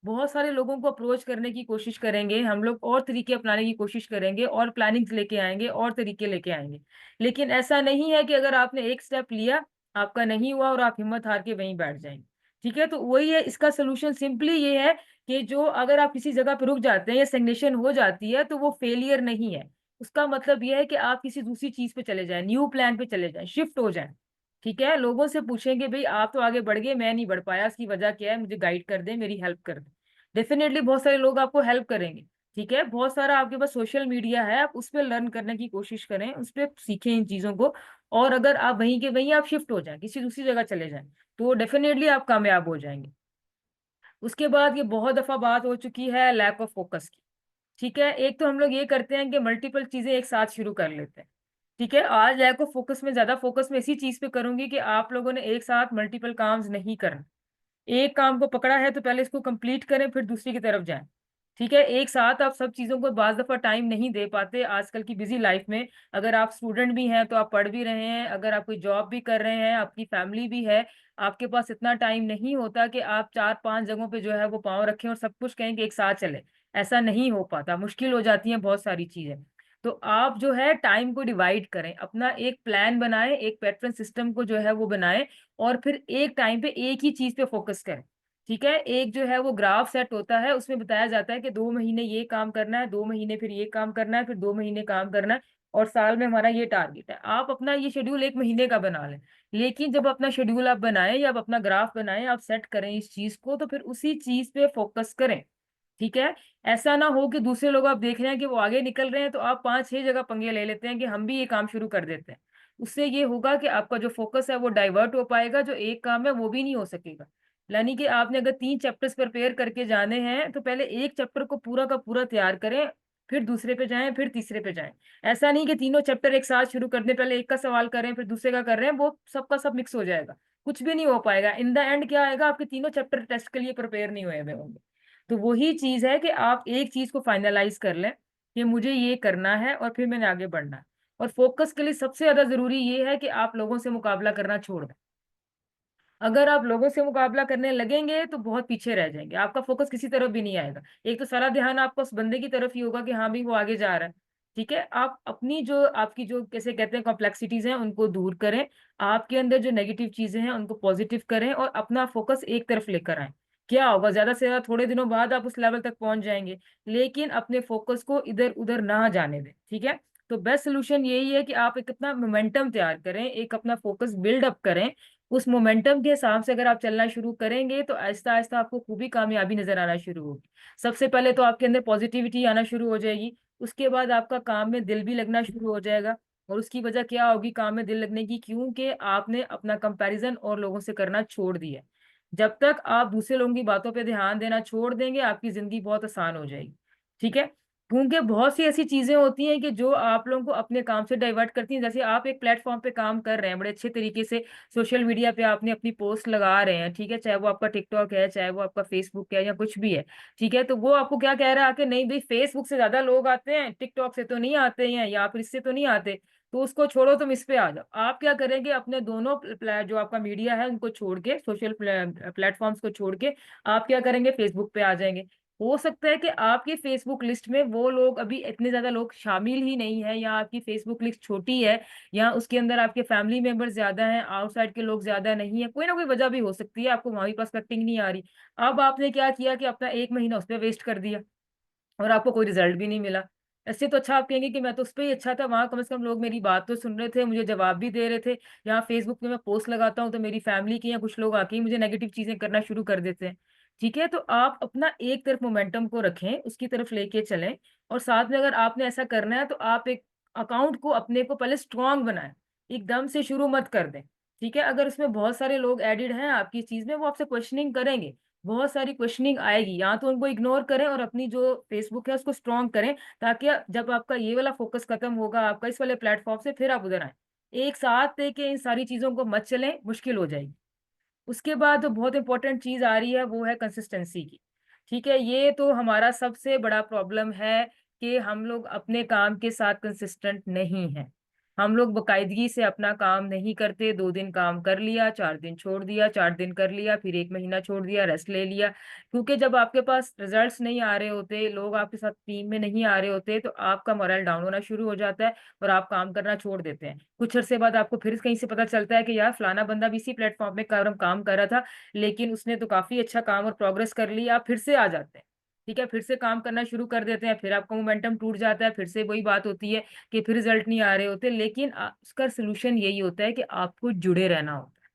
बहुत सारे लोगों को अप्रोच करने की कोशिश करेंगे हम लोग, और तरीके अपनाने की कोशिश करेंगे, और प्लानिंग्स लेके आएंगे, और तरीके लेके आएंगे। लेकिन ऐसा नहीं है कि अगर आपने एक स्टेप लिया, आपका नहीं हुआ और आप हिम्मत हार के वहीं बैठ जाएंगे। ठीक है, तो वही है, इसका सोल्यूशन सिंपली ये है कि जो अगर आप किसी जगह पे रुक जाते हैं या स्टेग्नेशन हो जाती है, तो वो फेलियर नहीं है। उसका मतलब ये है कि आप किसी दूसरी चीज पे चले जाएं, न्यू प्लान पे चले जाएं, शिफ्ट हो जाएं। ठीक है, लोगों से पूछेंगे भाई आप तो आगे बढ़ गए, मैं नहीं बढ़ पाया, इसकी वजह क्या है, मुझे गाइड कर दें, मेरी हेल्प कर दें। डेफिनेटली बहुत सारे लोग आपको हेल्प करेंगे। ठीक है, बहुत सारा आपके पास सोशल मीडिया है, आप उस पर लर्न करने की कोशिश करें, उस पर सीखें इन चीजों को। और अगर आप वहीं के वहीं आप शिफ्ट हो जाएं, किसी दूसरी जगह चले जाएं, तो डेफिनेटली आप कामयाब हो जाएंगे। उसके बाद ये बहुत दफा बात हो चुकी है लैक ऑफ फोकस की। ठीक है, एक तो हम लोग ये करते हैं कि मल्टीपल चीजें एक साथ शुरू कर लेते हैं। ठीक है, आज लैक ऑफ फोकस में ज्यादा फोकस में इसी चीज पे करूंगी कि आप लोगों ने एक साथ मल्टीपल काम्स नहीं करना। एक काम को पकड़ा है तो पहले इसको कंप्लीट करें, फिर दूसरी की तरफ जाएं। ठीक है, एक साथ आप सब चीजों को बाज दफा टाइम नहीं दे पाते आजकल की बिजी लाइफ में। अगर आप स्टूडेंट भी हैं तो आप पढ़ भी रहे हैं, अगर आप कोई जॉब भी कर रहे हैं, आपकी फैमिली भी है, आपके पास इतना टाइम नहीं होता कि आप 4-5 जगहों पे जो है वो पाँव रखें और सब कुछ कहें कि एक साथ चले। ऐसा नहीं हो पाता, मुश्किल हो जाती हैं बहुत सारी चीजें। तो आप जो है टाइम को डिवाइड करें, अपना एक प्लान बनाएं, एक पैटर्न सिस्टम को जो है वो बनाएं, और फिर एक टाइम पे एक ही चीज पे फोकस करें। ठीक है, एक जो है वो ग्राफ सेट होता है, उसमें बताया जाता है कि 2 महीने ये काम करना है, 2 महीने फिर ये काम करना है, फिर 2 महीने काम करना है, और साल में हमारा ये टारगेट है। आप अपना ये शेड्यूल एक महीने का बना लें। लेकिन जब अपना शेड्यूल आप बनाएं या आप अपना ग्राफ बनाएं, आप सेट करें इस चीज को, तो फिर उसी चीज पे फोकस करें। ठीक है, ऐसा ना हो कि दूसरे लोग आप देख रहे हैं कि वो आगे निकल रहे हैं, तो आप 5-6 जगह पंगे ले लेते हैं कि हम भी ये काम शुरू कर देते हैं। उससे ये होगा कि आपका जो फोकस है वो डाइवर्ट हो पाएगा, जो एक काम है वो भी नहीं हो सकेगा। यानी कि आपने अगर 3 चैप्टर्स प्रिपेयर करके जाने हैं, तो पहले एक चैप्टर को पूरा का पूरा तैयार करें, फिर दूसरे पे जाएं, फिर तीसरे पे जाएं। ऐसा नहीं कि तीनों चैप्टर एक साथ शुरू कर दें, पहले एक का सवाल करें फिर दूसरे का कर रहे हैं, वो सबका सब मिक्स हो जाएगा, कुछ भी नहीं हो पाएगा। इन द एंड क्या आएगा, आपके तीनों चैप्टर टेस्ट के लिए प्रिपेयर नहीं हुए होंगे। तो वही चीज है कि आप एक चीज को फाइनलाइज कर लें कि मुझे ये करना है, और फिर मैंने आगे बढ़ना है। और फोकस के लिए सबसे ज्यादा जरूरी ये है कि आप लोगों से मुकाबला करना छोड़ दें। अगर आप लोगों से मुकाबला करने लगेंगे तो बहुत पीछे रह जाएंगे, आपका फोकस किसी तरफ भी नहीं आएगा। एक तो सारा ध्यान आपका उस बंदे की तरफ ही होगा कि हाँ भी वो आगे जा रहा है। ठीक है, आप अपनी जो आपकी जो कैसे कहते हैं कॉम्प्लेक्सिटीज हैं उनको दूर करें, आपके अंदर जो नेगेटिव चीजें हैं उनको पॉजिटिव करें, और अपना फोकस एक तरफ लेकर आए। क्या होगा, ज्यादा से ज्यादा थोड़े दिनों बाद आप उस लेवल तक पहुंच जाएंगे, लेकिन अपने फोकस को इधर उधर ना जाने दें। ठीक है, तो बेस्ट सोल्यूशन यही है कि आप एक अपना मोमेंटम तैयार करें, एक अपना फोकस बिल्डअप करें। उस मोमेंटम के हिसाब से अगर आप चलना शुरू करेंगे, तो आहिस्ता आहिस्ता आपको खूब ही कामयाबी नजर आना शुरू होगी। सबसे पहले तो आपके अंदर पॉजिटिविटी आना शुरू हो जाएगी, उसके बाद आपका काम में दिल भी लगना शुरू हो जाएगा। और उसकी वजह क्या होगी काम में दिल लगने की, क्योंकि आपने अपना कंपैरिजन और लोगों से करना छोड़ दिया है। जब तक आप दूसरे लोगों की बातों पर ध्यान देना छोड़ देंगे, आपकी जिंदगी बहुत आसान हो जाएगी। ठीक है, क्योंकि बहुत सी ऐसी चीजें होती हैं कि जो आप लोगों को अपने काम से डाइवर्ट करती हैं। जैसे आप एक प्लेटफॉर्म पे काम कर रहे हैं बड़े अच्छे तरीके से, सोशल मीडिया पे आपने अपनी पोस्ट लगा रहे हैं, ठीक है, चाहे वो आपका टिकटॉक है, चाहे वो आपका फेसबुक है, या कुछ भी है, ठीक है, तो वो आपको क्या कह रहा है आके, नहीं भाई फेसबुक से ज्यादा लोग आते हैं, टिकटॉक से तो नहीं आते हैं, या फिर इससे तो नहीं आते, तो उसको छोड़ो, तुम इस पे आ जाओ। आप क्या करेंगे, अपने दोनों जो आपका मीडिया है उनको छोड़ के, सोशल प्लेटफॉर्म्स को छोड़ के, आप क्या करेंगे, फेसबुक पे आ जाएंगे। हो सकता है कि आपकी फेसबुक लिस्ट में वो लोग अभी इतने ज्यादा लोग शामिल ही नहीं है, या आपकी फेसबुक लिस्ट छोटी है, या उसके अंदर आपके फैमिली मेंबर ज्यादा हैं, आउटसाइड के लोग ज्यादा नहीं है, कोई ना कोई वजह भी हो सकती है, आपको वहां भी पर्सपेक्टिव नहीं आ रही। अब आपने क्या किया कि अपना एक महीना उस पर वेस्ट कर दिया और आपको कोई रिजल्ट भी नहीं मिला। इससे तो अच्छा आप कहेंगे कि मैं तो उस पर ही अच्छा था, वहां कम से कम लोग मेरी बात तो सुन रहे थे, मुझे जवाब भी दे रहे थे। यहाँ फेसबुक पे मैं पोस्ट लगाता हूँ तो मेरी फैमिली के या कुछ लोग आके ही मुझे नेगेटिव चीजें करना शुरू कर देते हैं। ठीक है, तो आप अपना एक तरफ मोमेंटम को रखें, उसकी तरफ लेके चलें। और साथ में अगर आपने ऐसा करना है तो आप एक अकाउंट को अपने को पहले स्ट्रांग बनाएं, एकदम से शुरू मत कर दें। ठीक है, अगर उसमें बहुत सारे लोग एडिड हैं आपकी चीज में, वो आपसे क्वेश्चनिंग करेंगे, बहुत सारी क्वेश्चनिंग आएगी, या तो उनको इग्नोर करें और अपनी जो फेसबुक है उसको स्ट्रॉन्ग करें, ताकि जब आपका ये वाला फोकस खत्म होगा आपका इस वाले प्लेटफॉर्म से, फिर आप उधर आए। एक साथ लेके इन सारी चीजों को मत चलें, मुश्किल हो जाएगी। उसके बाद जो बहुत इंपॉर्टेंट चीज आ रही है वो है कंसिस्टेंसी की। ठीक है, ये तो हमारा सबसे बड़ा प्रॉब्लम है कि हम लोग अपने काम के साथ कंसिस्टेंट नहीं है। हम लोग बाकायदगी से अपना काम नहीं करते, 2 दिन काम कर लिया, 4 दिन छोड़ दिया, 4 दिन कर लिया, फिर एक महीना छोड़ दिया, रेस्ट ले लिया। क्योंकि जब आपके पास रिजल्ट्स नहीं आ रहे होते, लोग आपके साथ टीम में नहीं आ रहे होते, तो आपका मोरल डाउन होना शुरू हो जाता है और आप काम करना छोड़ देते हैं। कुछ अरसे बाद आपको फिर कहीं से पता चलता है कि यार फलाना बंदा भी इसी प्लेटफॉर्म में काम कर रहा था, लेकिन उसने तो काफी अच्छा काम और प्रोग्रेस कर ली, आप फिर से आ जाते हैं। ठीक है, फिर से काम करना शुरू कर देते हैं, फिर आपका मोमेंटम टूट जाता है, फिर से वही बात होती है कि फिर रिजल्ट नहीं आ रहे होते। लेकिन उसका सोल्यूशन यही होता है कि आपको जुड़े रहना होता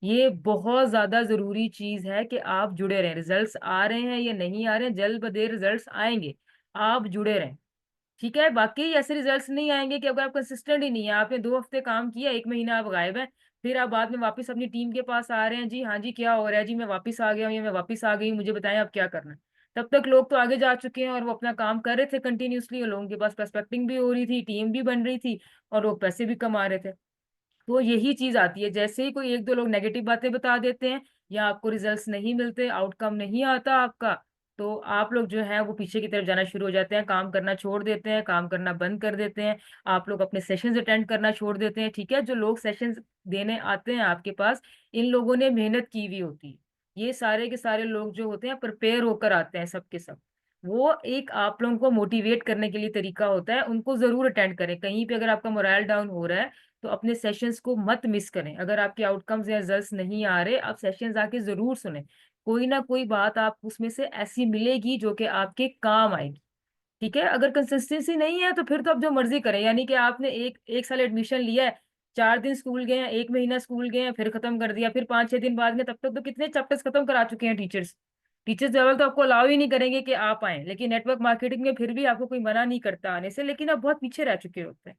है। ये बहुत ज्यादा जरूरी चीज है कि आप जुड़े रहें, रिजल्ट्स आ रहे हैं या नहीं आ रहे हैं, जल्द बदेर रिजल्ट्स आएंगे, आप जुड़े रहें। ठीक है, बाकी ऐसे रिजल्ट्स नहीं आएंगे कि अगर आप कंसिस्टेंट ही नहीं है, आपने 2 हफ्ते काम किया, एक महीना आप गायब है, फिर आप बाद में वापस अपनी टीम के पास आ रहे हैं, जी हाँ जी क्या हो रहा है जी, मैं वापस आ गया हूँ या मैं वापस आ गई हूँ, मुझे बताएं आप क्या करना है। तब तक लोग तो आगे जा चुके हैं और वो अपना काम कर रहे थे कंटिन्यूअसली, और लोगों के पास पर्सपेक्टिव भी हो रही थी, टीम भी बन रही थी, और लोग पैसे भी कमा रहे थे। तो यही चीज आती है, जैसे ही कोई एक दो लोग नेगेटिव बातें बता देते हैं, या आपको रिजल्ट्स नहीं मिलते, आउटकम नहीं आता आपका, तो आप लोग जो है वो पीछे की तरफ जाना शुरू हो जाते हैं, काम करना छोड़ देते हैं, काम करना बंद कर देते हैं। आप लोग अपने सेशंस अटेंड करना छोड़ देते हैं। ठीक है, जो लोग सेशंस देने आते हैं आपके पास, इन लोगों ने मेहनत की हुई होती है। ये सारे के सारे लोग जो होते हैं प्रिपेयर होकर आते हैं, सबके सब। वो एक आप लोगों को मोटिवेट करने के लिए तरीका होता है, उनको जरूर अटेंड करें। कहीं पे अगर आपका मोरल डाउन हो रहा है तो अपने सेशंस को मत मिस करें। अगर आपके आउटकम्स या रिजल्ट्स नहीं आ रहे, आप सेशंस आके जरूर सुने, कोई ना कोई बात आप उसमें से ऐसी मिलेगी जो कि आपके काम आएगी। ठीक है, अगर कंसिस्टेंसी नहीं है तो फिर तो आप जो मर्जी करें, यानी कि आपने एक एक साल एडमिशन लिया है, 4 दिन स्कूल गए हैं, एक महीना स्कूल गए हैं, फिर खत्म कर दिया, फिर 5-6 दिन बाद में, तब तक तो कितने चैप्टर्स खत्म करा चुके हैं टीचर्स। टीचर्स लेवल तो आपको अलाउ ही नहीं करेंगे कि आप आए, लेकिन नेटवर्क मार्केटिंग में फिर भी आपको कोई मना नहीं करता आने से, लेकिन आप बहुत पीछे रह चुके होते हैं।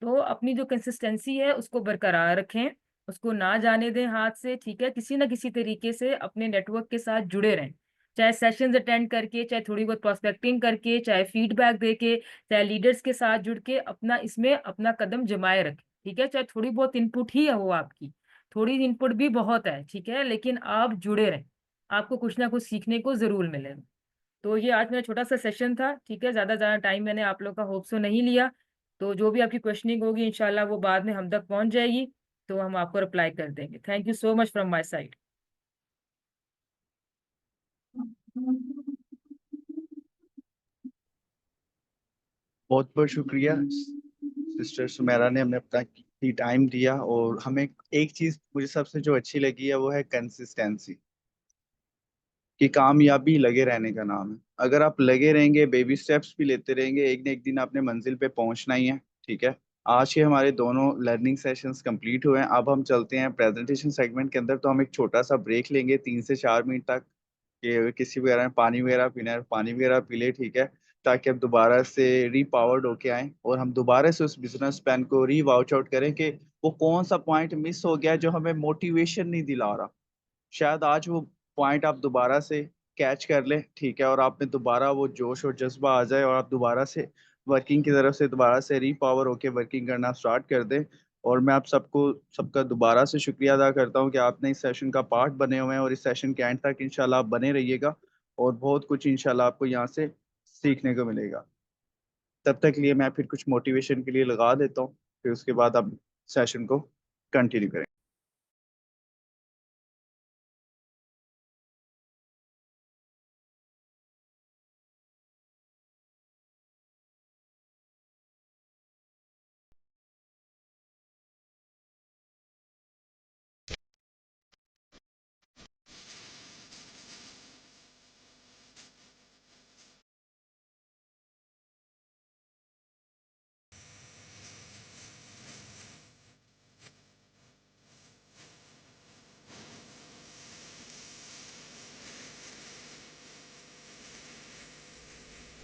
तो अपनी जो कंसिस्टेंसी है उसको बरकरार रखें, उसको ना जाने दें हाथ से। ठीक है, किसी ना किसी तरीके से अपने नेटवर्क के साथ जुड़े रहें, चाहे सेशंस अटेंड करके, चाहे थोड़ी बहुत प्रोस्पेक्टिंग करके, चाहे फीडबैक देके, चाहे लीडर्स के साथ जुड़ के अपना इसमें अपना कदम जमाए रखें। ठीक है, चाहे थोड़ी बहुत इनपुट ही है वो आपकी, थोड़ी इनपुट भी बहुत है, ठीक है, लेकिन आप जुड़े रहें, आपको कुछ ना कुछ सीखने को जरूर मिलेगा। तो ये आज मेरा छोटा सा सेशन था। ठीक है, ज्यादा टाइम मैंने आप लोग का होप सो नहीं लिया। तो जो भी आपकी क्वेश्चनिंग होगी इंशाल्लाह वो बाद में हम तक पहुंच जाएगी, तो हम आपको रिप्लाई कर देंगे। Thank you so much from my side. बहुत बहुत शुक्रिया सिस्टर सुमेरा ने हमें अपना कीमती टाइम दिया, और हमें एक चीज मुझे सबसे जो अच्छी लगी है वो है कंसिस्टेंसी। कि कामयाबी लगे रहने का नाम है। अगर आप लगे रहेंगे, बेबी स्टेप्स भी लेते रहेंगे, एक न एक दिन आपने मंजिल पे पहुंचना ही है। ठीक है, आज के हमारे दोनों लर्निंग सेशंस कंप्लीट हुए हैं। अब हम चलते हैं प्रेजेंटेशन सेगमेंट के अंदर। तो हम एक छोटा सा ब्रेक लेंगे 3 से 4 मिनट तक, कि अगर किसी वगैरह ने पानी वगैरह पीना है पानी वगैरह पी ले। ठीक है, ताकि हम दोबारा से रीपावर्ड होके आए और हम दोबारा से उस बिजनेस प्लान को री वाउच आउट करें कि वो कौन सा पॉइंट मिस हो गया जो हमें मोटिवेशन नहीं दिला रहा। शायद आज वो पॉइंट आप दोबारा से कैच कर लें, ठीक है, और आप में दोबारा वो जोश और जज्बा आ जाए और आप दोबारा से वर्किंग की तरफ से दोबारा से रीपावर होके वर्किंग करना स्टार्ट कर दें। और मैं आप सबका दोबारा से शुक्रिया अदा करता हूँ कि आपने इस सेशन का पार्ट बने हुए हैं, और इस सेशन के एंड तक इंशाल्लाह आप बने रहिएगा और बहुत कुछ इंशाल्लाह आपको यहाँ से सीखने को मिलेगा। तब तक लिए मैं फिर कुछ मोटिवेशन के लिए लगा देता हूँ, फिर उसके बाद आप सेशन को कंटिन्यू करें।